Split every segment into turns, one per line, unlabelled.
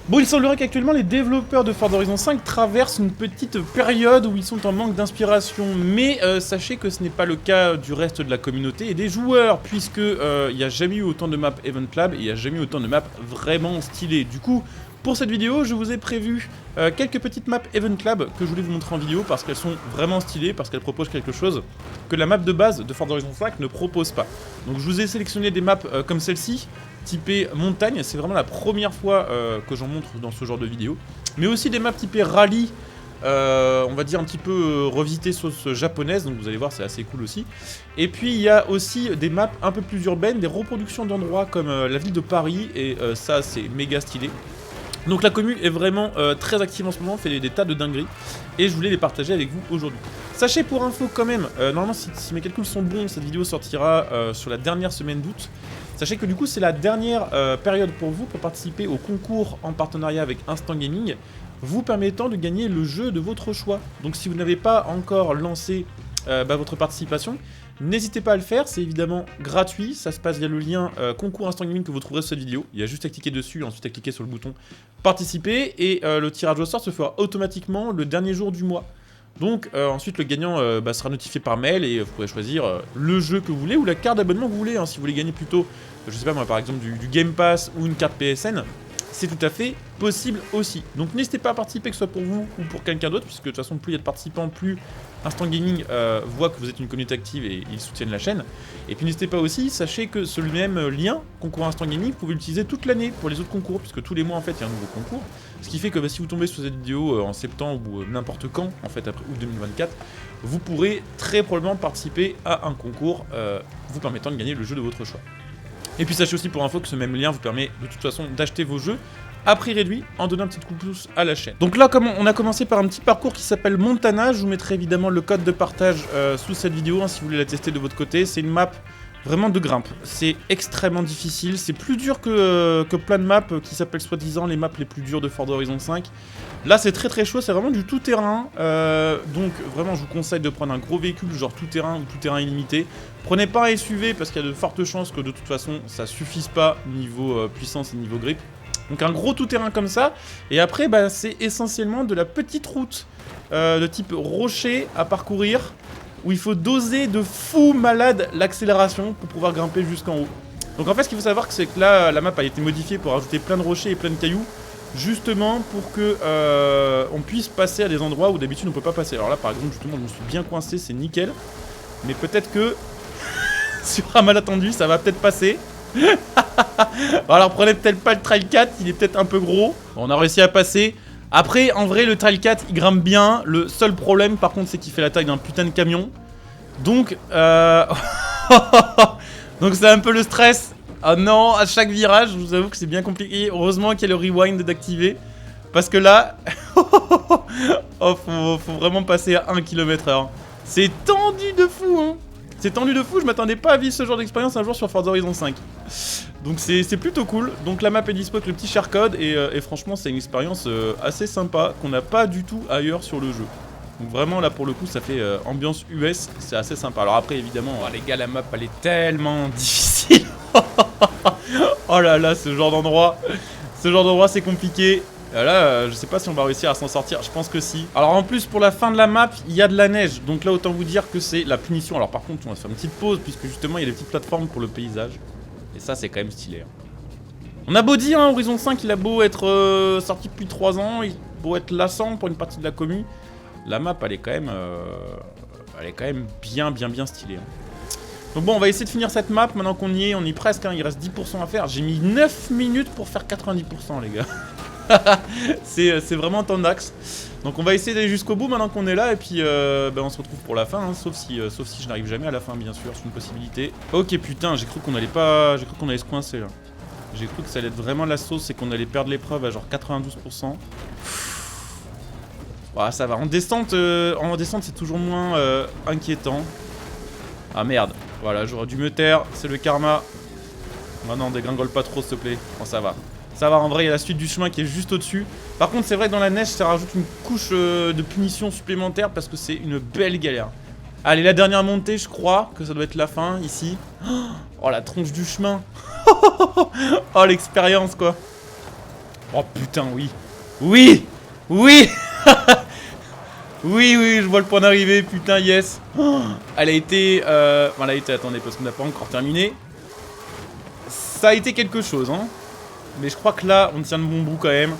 Bon, il semblerait qu'actuellement les développeurs de Forza Horizon 5 traversent une petite période où ils sont en manque d'inspiration, mais sachez que ce n'est pas le cas du reste de la communauté et des joueurs, puisque il n'y a jamais eu autant de maps Event Lab et il n'y a jamais eu autant de maps vraiment stylées. Du coup, pour cette vidéo, je vous ai prévu quelques petites maps Event Lab que je voulais vous montrer en vidéo parce qu'elles sont vraiment stylées, parce qu'elles proposent quelque chose que la map de base de Forza Horizon 5 ne propose pas. Donc je vous ai sélectionné des maps comme celle-ci, typée montagne, c'est vraiment la première fois que j'en montre dans ce genre de vidéo. Mais aussi des maps typées rallye, on va dire un petit peu revisitées sauce japonaise, donc vous allez voir c'est assez cool aussi. Et puis il y a aussi des maps un peu plus urbaines, des reproductions d'endroits comme la ville de Paris, et ça c'est méga stylé. Donc la commu est vraiment très active en ce moment, fait des tas de dingueries, et je voulais les partager avec vous aujourd'hui. Sachez pour info quand même, normalement si mes calculs sont bons, cette vidéo sortira sur la dernière semaine d'août. Sachez que du coup c'est la dernière période pour vous pour participer au concours en partenariat avec Instant Gaming, vous permettant de gagner le jeu de votre choix. Donc si vous n'avez pas encore lancé votre participation, n'hésitez pas à le faire, c'est évidemment gratuit, ça se passe via le lien concours Instant Gaming que vous trouverez sur cette vidéo. Il y a juste à cliquer dessus, ensuite à cliquer sur le bouton participer, et le tirage au sort se fera automatiquement le dernier jour du mois. Donc ensuite le gagnant sera notifié par mail et vous pourrez choisir le jeu que vous voulez ou la carte d'abonnement que vous voulez. Si vous voulez gagner plutôt, je sais pas moi, par exemple du Game Pass ou une carte PSN, c'est tout à fait possible aussi. Donc n'hésitez pas à participer, que ce soit pour vous ou pour quelqu'un d'autre, puisque de toute façon plus il y a de participants, plus Instant Gaming voit que vous êtes une communauté active et ils soutiennent la chaîne. Et puis n'hésitez pas aussi, sachez que ce même lien, concours Instant Gaming, vous pouvez l'utiliser toute l'année pour les autres concours, puisque tous les mois en fait il y a un nouveau concours. Ce qui fait que si vous tombez sur cette vidéo en septembre ou n'importe quand, en fait après août 2024, vous pourrez très probablement participer à un concours vous permettant de gagner le jeu de votre choix. Et puis sachez aussi pour info que ce même lien vous permet de toute façon d'acheter vos jeux à prix réduit en donnant un petit coup de pouce à la chaîne. Donc là, comme on a commencé par un petit parcours qui s'appelle Montana, je vous mettrai évidemment le code de partage sous cette vidéo si vous voulez la tester de votre côté. C'est une map vraiment de grimpe. C'est extrêmement difficile, c'est plus dur que plein de maps qui s'appellent soi-disant les maps les plus dures de Forza Horizon 5. Là c'est très chaud, c'est vraiment du tout-terrain, donc vraiment je vous conseille de prendre un gros véhicule genre tout-terrain ou tout-terrain illimité. Prenez pas un SUV parce qu'il y a de fortes chances que de toute façon ça suffise pas niveau puissance et niveau grip. Donc un gros tout-terrain comme ça, et après c'est essentiellement de la petite route de type rocher à parcourir, où il faut doser de fou malade l'accélération pour pouvoir grimper jusqu'en haut. Donc en fait ce qu'il faut savoir c'est que là la map a été modifiée pour ajouter plein de rochers et plein de cailloux, justement pour que on puisse passer à des endroits où d'habitude on peut pas passer. Alors là par exemple justement je me suis bien coincé, c'est nickel, mais peut-être que sur un malentendu ça va peut-être passer. Bon, alors prenez peut-être pas le Trail 4, il est peut-être un peu gros. Bon, on a réussi à passer. Après, en vrai, le Trail 4, il grimpe bien. Le seul problème, par contre, c'est qu'il fait la taille d'un putain de camion. Donc, donc c'est un peu le stress. Ah non, à chaque virage, je vous avoue que c'est bien compliqué. Heureusement qu'il y a le rewind d'activer. Parce que là, oh, faut vraiment passer à 1 km/h. C'est tendu de fou, hein. C'est tendu de fou, je m'attendais pas à vivre ce genre d'expérience un jour sur Forza Horizon 5. Donc c'est plutôt cool. Donc la map est dispo avec le petit share code et franchement c'est une expérience assez sympa qu'on n'a pas du tout ailleurs sur le jeu. Donc vraiment là pour le coup ça fait ambiance US, c'est assez sympa. Alors après évidemment les gars la map elle est tellement difficile. Oh là là ce genre d'endroit c'est compliqué. Là, je sais pas si on va réussir à s'en sortir, je pense que si. Alors en plus, pour la fin de la map, il y a de la neige. Donc là, autant vous dire que c'est la punition. Alors par contre, on va faire une petite pause, puisque justement, il y a des petites plateformes pour le paysage. Et ça, c'est quand même stylé. On a beau dire, hein, Horizon 5, il a beau être sorti depuis 3 ans, il a beau être lassant pour une partie de la commu. La map, elle est quand même bien stylée. Hein. Donc bon, on va essayer de finir cette map, maintenant qu'on y est, on y est presque, hein, il reste 10% à faire. J'ai mis 9 minutes pour faire 90%, les gars. C'est vraiment un temps d'axe. Donc on va essayer d'aller jusqu'au bout maintenant qu'on est là. Et puis on se retrouve pour la fin, hein, sauf si je n'arrive jamais à la fin bien sûr. C'est une possibilité. Ok putain, j'ai cru qu'on allait pas. J'ai cru qu'on allait se coincer là. J'ai cru que ça allait être vraiment la sauce et qu'on allait perdre l'épreuve à genre 92%. Voilà, ça va. En descente c'est toujours moins inquiétant. Ah merde. Voilà, j'aurais dû me taire, c'est le karma. Non, dégringole pas trop s'il te plaît. Bon ça va. Ça va, en vrai, il y a la suite du chemin qui est juste au-dessus. Par contre, c'est vrai que dans la neige, ça rajoute une couche de punition supplémentaire parce que c'est une belle galère. Allez, la dernière montée, je crois que ça doit être la fin, ici. Oh, la tronche du chemin. Oh, l'expérience, quoi. Oh putain, oui. Oui. Oui. Oui, oui, je vois le point d'arrivée, putain, yes. Oh, elle a été... Enfin, elle a été, attendez, parce qu'on n'a pas encore terminé. Ça a été quelque chose, hein. Mais je crois que là, on tient de bon bout quand même.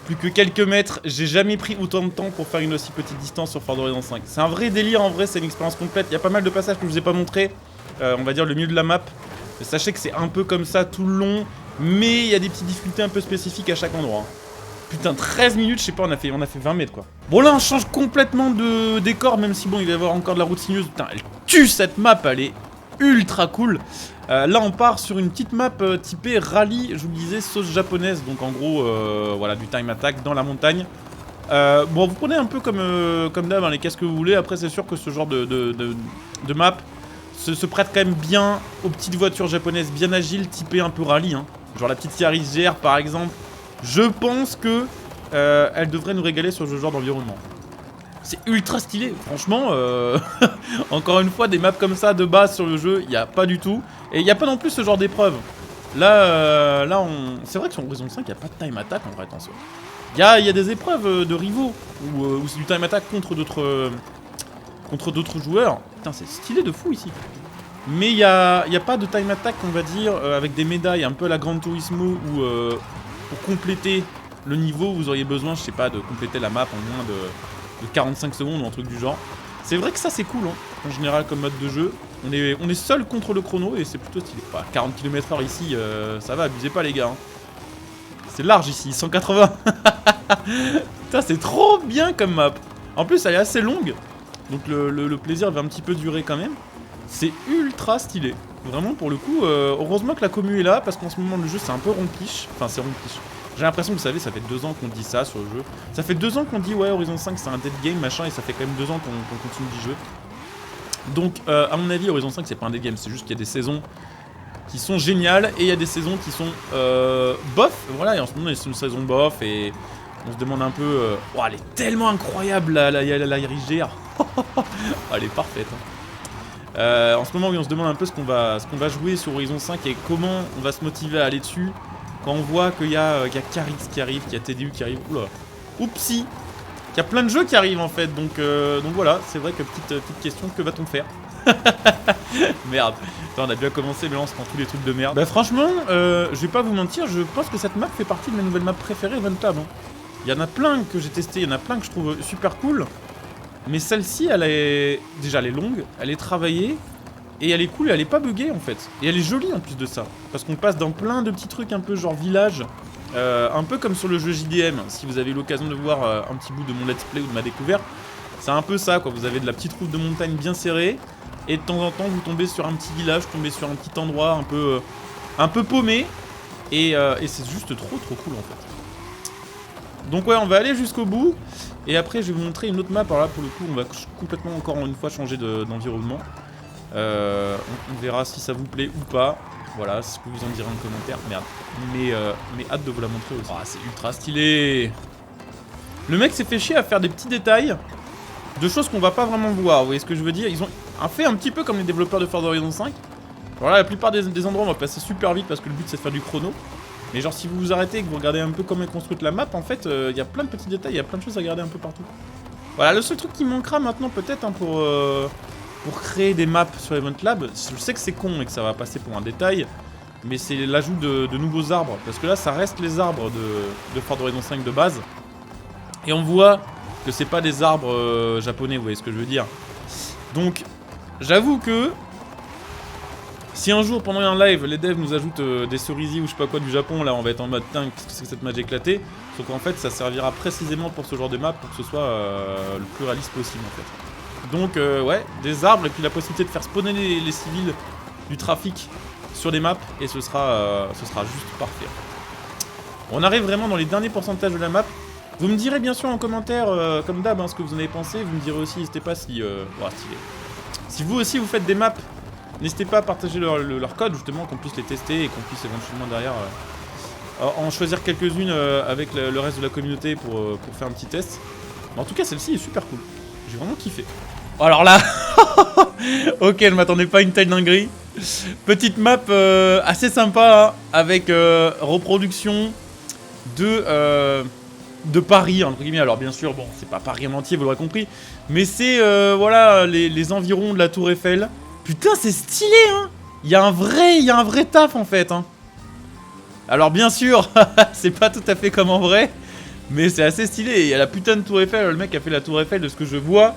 Plus que quelques mètres, j'ai jamais pris autant de temps pour faire une aussi petite distance sur Forza Horizon 5. C'est un vrai délire, en vrai, c'est une expérience complète. Il y a pas mal de passages que je vous ai pas montré. On va dire le milieu de la map. Sachez que c'est un peu comme ça tout le long. Mais il y a des petites difficultés un peu spécifiques à chaque endroit. Putain, 13 minutes, je sais pas, on a fait 20 mètres quoi. Bon là on change complètement de décor, même si bon il va y avoir encore de la route sinueuse. Putain, elle tue cette map, elle est ultra cool. Là on part sur une petite map typée rallye, je vous le disais, sauce japonaise. Donc en gros, voilà, du time attack dans la montagne. Bon, vous prenez un peu comme d'hab, hein, les casques que vous voulez. Après c'est sûr que ce genre de map se prête quand même bien aux petites voitures japonaises bien agiles, typées un peu rallye. Hein. Genre la petite Yaris GR par exemple. Je pense que elle devrait nous régaler sur ce genre d'environnement. C'est ultra stylé, franchement. Encore une fois, des maps comme ça de base sur le jeu, il n'y a pas du tout. Et il n'y a pas non plus ce genre d'épreuve. Là, c'est vrai que sur Horizon 5, il n'y a pas de time attack en vrai, attention. Il y a des épreuves de rivaux où c'est du time attack contre d'autres joueurs. Putain, c'est stylé de fou ici. Mais il n'y a pas de time attack, on va dire, avec des médailles un peu à la Gran Turismo où pour compléter le niveau, vous auriez besoin, je sais pas, de compléter la map en moins de 45 secondes ou un truc du genre. C'est vrai que ça c'est cool, hein, en général comme mode de jeu. On est seul contre le chrono et c'est plutôt stylé. Bah, 40 km/h ici, ça va, abusez pas les gars. Hein. C'est large ici, 180. Putain, c'est trop bien comme map. En plus, elle est assez longue, donc le plaisir va un petit peu durer quand même. C'est ultra stylé. Vraiment, pour le coup, heureusement que la commu est là, parce qu'en ce moment, le jeu, c'est un peu rompiche. Enfin, c'est rompiche. J'ai l'impression, vous savez, ça fait 2 ans qu'on dit ça sur le jeu. Ça fait 2 ans qu'on dit, ouais, Horizon 5, c'est un dead game, machin, et ça fait quand même 2 ans qu'on continue d'y jouer. Donc, à mon avis, Horizon 5, c'est pas un dead game, c'est juste qu'il y a des saisons qui sont géniales, et il y a des saisons qui sont bof. Voilà, et en ce moment, c'est une saison bof, et on se demande un peu... oh, elle est tellement incroyable, la Yaris GR. Elle est parfaite, hein. En ce moment, oui, on se demande un peu ce qu'on va jouer sur Horizon 5 et comment on va se motiver à aller dessus quand on voit qu'il y a Carix qui arrive, qu'il y a TDU qui arrive, oula, oupsie, qu'il y a plein de jeux qui arrivent en fait, donc voilà, c'est vrai que petite question, que va-t-on faire? Merde, attends, on a déjà commencé mais là on se prend tous les trucs de merde. Bah franchement, je vais pas vous mentir, je pense que cette map fait partie de mes nouvelles maps préférées Eventable. Hein. Il y en a plein que j'ai testé, il y en a plein que je trouve super cool. Mais celle-ci, elle est... Déjà, elle est longue, elle est travaillée, et elle est cool, et elle est pas buggée, en fait. Et elle est jolie, en plus de ça. Parce qu'on passe dans plein de petits trucs un peu genre village, un peu comme sur le jeu JDM. Si vous avez eu l'occasion de voir un petit bout de mon let's play ou de ma découverte, c'est un peu ça, quoi. Vous avez de la petite route de montagne bien serrée, et de temps en temps, vous tombez sur un petit village, tombez sur un petit endroit un peu paumé, et c'est juste trop cool, en fait. Donc ouais, on va aller jusqu'au bout. Et après, je vais vous montrer une autre map. Alors là, pour le coup, on va complètement, encore une fois, changer d'environnement. On verra si ça vous plaît ou pas. Voilà, ce que vous en direz en commentaire. Merde. Mais hâte de vous la montrer aussi. Oh, c'est ultra stylé. Le mec s'est fait chier à faire des petits détails de choses qu'on va pas vraiment voir. Vous voyez ce que je veux dire? Ils ont fait un petit peu comme les développeurs de Forza Horizon 5. Voilà, la plupart des endroits, on va passer super vite parce que le but, c'est de faire du chrono. Mais genre si vous vous arrêtez et que vous regardez un peu comment est construite la map, en fait, il y a plein de petits détails, il y a plein de choses à regarder un peu partout. Voilà, le seul truc qui manquera maintenant peut-être hein, pour créer des maps sur Event Lab, je sais que c'est con et que ça va passer pour un détail, mais c'est l'ajout de nouveaux arbres. Parce que là, ça reste les arbres de Forza Horizon 5 de base. Et on voit que c'est pas des arbres japonais, vous voyez ce que je veux dire. Donc, j'avoue que... Si un jour, pendant un live, les devs nous ajoutent des cerisiers ou je sais pas quoi du Japon, là on va être en mode putain, qu'est-ce que c'est que cette magie éclatée? Sauf qu'en fait, ça servira précisément pour ce genre de map, pour que ce soit le plus réaliste possible en fait. Donc, ouais, des arbres et puis la possibilité de faire spawner les civils du trafic sur les maps et ce sera juste parfait. On arrive vraiment dans les derniers pourcentages de la map. Vous me direz bien sûr en commentaire, comme d'hab, hein, ce que vous en avez pensé. Vous me direz aussi, n'hésitez pas si vous aussi vous faites des maps. N'hésitez pas à partager leur code, justement, qu'on puisse les tester et qu'on puisse éventuellement derrière en choisir quelques-unes avec le reste de la communauté pour faire un petit test. Mais en tout cas, celle-ci est super cool. J'ai vraiment kiffé. Alors là, ok, je m'attendais pas à une telle dinguerie. Petite map assez sympa, hein, avec reproduction de Paris, entre guillemets. Alors bien sûr, bon, c'est pas Paris en entier, vous l'aurez compris. Mais c'est, voilà, les environs de la Tour Eiffel. Putain, c'est stylé, hein. Il y a un vrai taf, en fait, hein. Alors bien sûr, c'est pas tout à fait comme en vrai, mais c'est assez stylé. Il y a la putain de Tour Eiffel, le mec a fait la Tour Eiffel de ce que je vois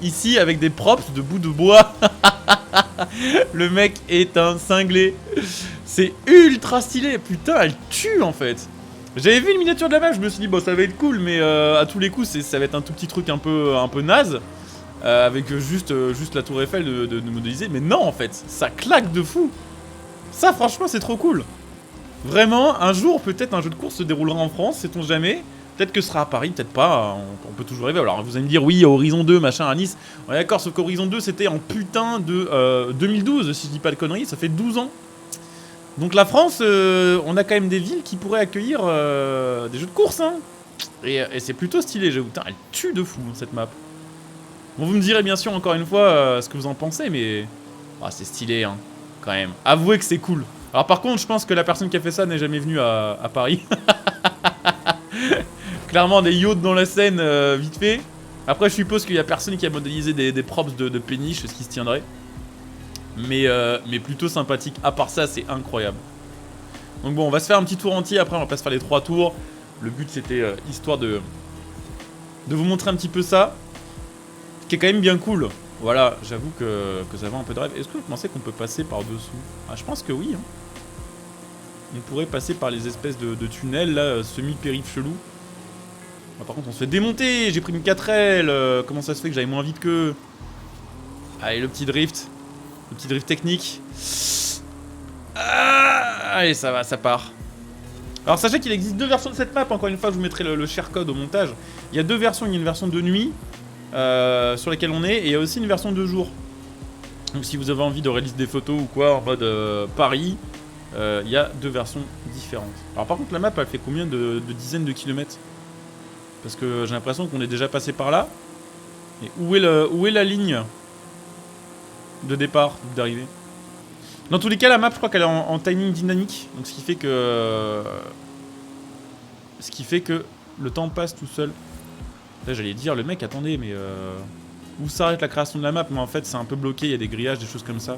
ici avec des props de bouts de bois. Le mec est un cinglé. C'est ultra stylé, putain, elle tue en fait. J'avais vu une miniature de la map, je me suis dit bon ça va être cool, mais à tous les coups ça va être un tout petit truc un peu naze. Avec juste la Tour Eiffel de modéliser, mais non en fait, ça claque de fou. Ça franchement c'est trop cool. Vraiment, un jour, peut-être un jeu de course se déroulera en France, sait-on jamais. Peut-être que ce sera à Paris, peut-être pas, on peut toujours rêver. Alors vous allez me dire, oui, Horizon 2, machin, à Nice. On est d'accord, sauf qu'Horizon 2, c'était en putain de 2012, si je dis pas de conneries, ça fait 12 ans. Donc la France, on a quand même des villes qui pourraient accueillir des jeux de course, hein. Et c'est plutôt stylé, j'avoue. Putain, elle tue de fou, cette map. Bon, vous me direz bien sûr, encore une fois, ce que vous en pensez, mais... Oh, c'est stylé, hein, quand même. Avouez que c'est cool. Alors par contre, je pense que la personne qui a fait ça n'est jamais venue à Paris. Clairement, des yachts dans la Seine, vite fait. Après, je suppose qu'il y a personne qui a modélisé des props de péniche, ce qui se tiendrait. Mais plutôt sympathique. À part ça, c'est incroyable. Donc bon, on va se faire un petit tour entier. Après, on va pas se faire les 3 tours. Le but, c'était histoire de vous montrer un petit peu ça. Ce qui est quand même bien cool. Voilà, j'avoue que ça va un peu de rêve. Est-ce que vous pensez qu'on peut passer par-dessous? Ah, je pense que oui, hein. On pourrait passer par les espèces de tunnels, là, semi-périph' chelou. Ah, par contre, on se fait démonter. J'ai pris une 4L. Comment ça se fait que j'aille moins vite qu'eux? Allez, le petit drift. Le petit drift technique. Ah, allez, ça va, ça part. Alors, sachez qu'il existe 2 versions de cette map. Encore une fois, je vous mettrai le share code au montage. Il y a 2 versions. Il y a une version de nuit, sur laquelle on est. Et il y a aussi une version de jour. Donc, si vous avez envie de réaliser des photos ou quoi, en mode Paris... il y a 2 versions différentes. Alors par contre la map elle fait combien de dizaines de kilomètres? Parce que j'ai l'impression qu'on est déjà passé par là. Et où est la ligne de départ, d'arrivée? Dans tous les cas la map je crois qu'elle est en timing dynamique. Donc ce qui fait que le temps passe tout seul. Là j'allais dire le mec attendez mais où s'arrête la création de la map? Mais en fait c'est un peu bloqué, il y a des grillages, des choses comme ça.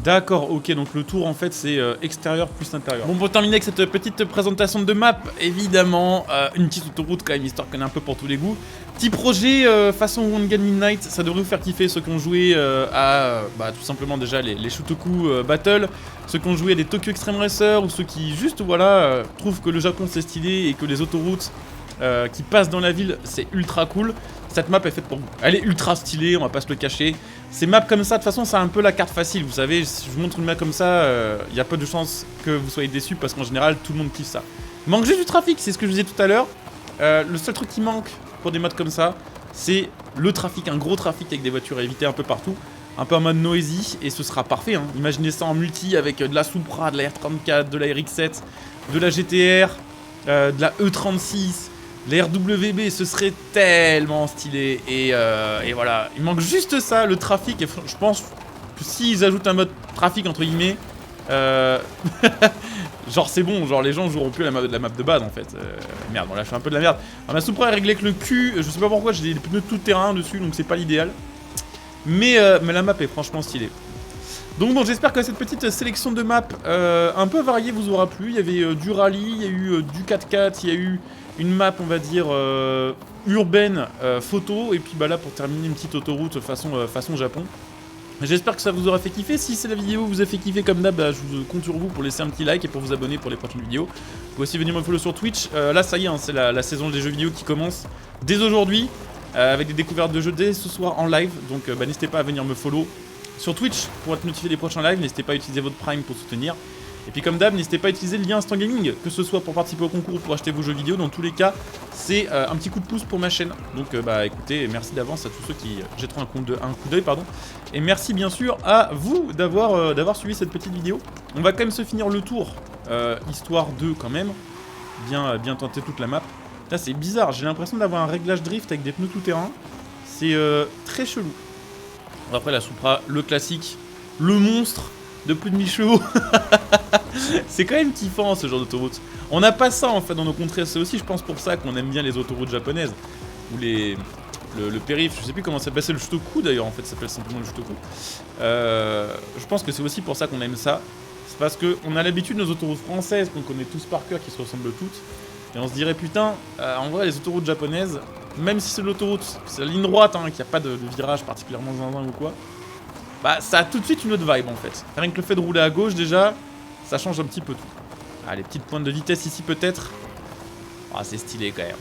D'accord, ok, donc le tour en fait c'est extérieur plus intérieur. Bon, pour terminer avec cette petite présentation de map, évidemment, une petite autoroute quand même, histoire qu'on ait un peu pour tous les goûts. Petit projet façon One Gun Midnight, ça devrait vous faire kiffer ceux qui ont joué à tout simplement déjà les Shutoku Battle, ceux qui ont joué à des Tokyo Extreme Racer, ou ceux qui juste voilà trouvent que le Japon c'est stylé et que les autoroutes qui passent dans la ville c'est ultra cool. Cette map est faite pour vous. Elle est ultra stylée, on va pas se le cacher. Ces maps comme ça, de toute façon, c'est un peu la carte facile. Vous savez, si je vous montre une map comme ça, il y a peu de chances que vous soyez déçus parce qu'en général, tout le monde kiffe ça. Il manque juste du trafic, c'est ce que je vous disais tout à l'heure. Le seul truc qui manque pour des modes comme ça, c'est le trafic, un gros trafic avec des voitures à éviter un peu partout. Un peu en mode noisy, et ce sera parfait, hein. Imaginez ça en multi avec de la Supra, de la R34, de la RX-7, de la GTR, de la E36... Les RWB, ce serait tellement stylé. Et voilà, il manque juste ça, le trafic. Et je pense que s'ils ajoutent un mode trafic, entre guillemets, genre c'est bon, genre les gens joueront plus la map de base en fait. Merde, bon là je fais un peu de la merde. Alors ma Supra est réglée avec le cul, je sais pas pourquoi, j'ai des pneus tout terrain dessus, donc c'est pas l'idéal. Mais la map est franchement stylée. Donc bon, j'espère que cette petite sélection de maps un peu variée vous aura plu. Il y avait du rallye, il y a eu du 4x4, il y a eu une map, on va dire, urbaine, photo. Et puis bah là, pour terminer, une petite autoroute façon Japon. J'espère que ça vous aura fait kiffer. Si la vidéo vous a fait kiffer comme d'hab, bah, je compte sur vous pour laisser un petit like et pour vous abonner pour les prochaines vidéos. Vous pouvez aussi venir me follow sur Twitch. Là, ça y est, hein, c'est la saison des jeux vidéo qui commence dès aujourd'hui. Avec des découvertes de jeux dès ce soir en live. Donc bah, n'hésitez pas à venir me follow sur Twitch pour être notifié des prochains lives. N'hésitez pas à utiliser votre Prime pour soutenir. Et puis comme d'hab, n'hésitez pas à utiliser le lien Instant Gaming, que ce soit pour participer au concours ou pour acheter vos jeux vidéo. Dans tous les cas, c'est un petit coup de pouce pour ma chaîne. Donc bah écoutez, merci d'avance à tous ceux qui jetteront un coup d'œil, pardon. Et merci bien sûr à vous d'avoir suivi cette petite vidéo. On va quand même se finir le tour, histoire de quand même bien tenter toute la map. Là c'est bizarre, j'ai l'impression d'avoir un réglage drift avec des pneus tout terrain. C'est très chelou. Après la Supra, le classique. le monstre de plus de 1000 chevaux. C'est quand même kiffant ce genre d'autoroute. On n'a pas ça en fait dans nos contrées, c'est aussi je pense pour ça qu'on aime bien les autoroutes japonaises. Ou le périph', je sais plus comment ça s'appelle, c'est le Shutoku d'ailleurs en fait, ça s'appelle simplement le Shutoku. Je pense que c'est aussi pour ça qu'on aime ça. C'est parce qu'on a l'habitude de nos autoroutes françaises qu'on connaît tous par cœur, qui se ressemblent toutes. Et on se dirait putain, en vrai les autoroutes japonaises, même si c'est l'autoroute, c'est la ligne droite, hein, qu'il n'y a pas de virage particulièrement zinzin ou quoi, bah ça a tout de suite une autre vibe en fait. Rien que le fait de rouler à gauche déjà, ça change un petit peu tout. Ah, les petites pointes de vitesse ici peut-être. Ah, c'est stylé quand même.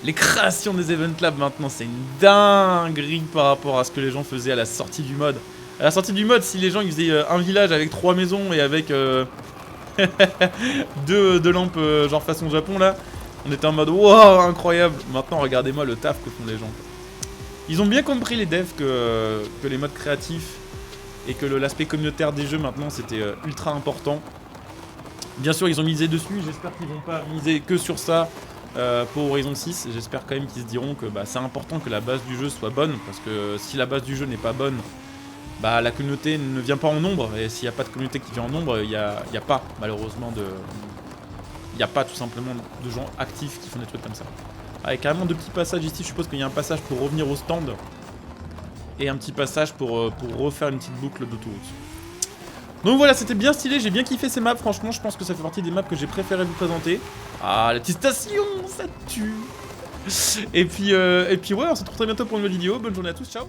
Les créations des Event Lab maintenant, c'est une dinguerie par rapport à ce que les gens faisaient à la sortie du mode. À la sortie du mode, si les gens ils faisaient un village avec 3 maisons et avec deux lampes genre façon Japon là, on était en mode wow, incroyable. Maintenant, regardez-moi le taf que font les gens. Ils ont bien compris les devs que les modes créatifs et que l'aspect communautaire des jeux maintenant c'était ultra important. Bien sûr, ils ont misé dessus, j'espère qu'ils vont pas miser que sur ça pour Horizon 6. J'espère quand même qu'ils se diront que bah, c'est important que la base du jeu soit bonne, parce que si la base du jeu n'est pas bonne, bah, la communauté ne vient pas en nombre, et s'il n'y a pas de communauté qui vient en nombre, il n'y a pas malheureusement de... Il n'y a pas tout simplement de gens actifs qui font des trucs comme ça. Avec carrément 2 petits passages ici, je suppose qu'il y a un passage pour revenir au stand, et un petit passage pour refaire une petite boucle d'autoroute. Donc voilà, c'était bien stylé, j'ai bien kiffé ces maps, franchement je pense que ça fait partie des maps que j'ai préféré vous présenter. Ah, la petite station, ça tue. Et puis ouais, on se retrouve très bientôt pour une nouvelle vidéo, bonne journée à tous, ciao.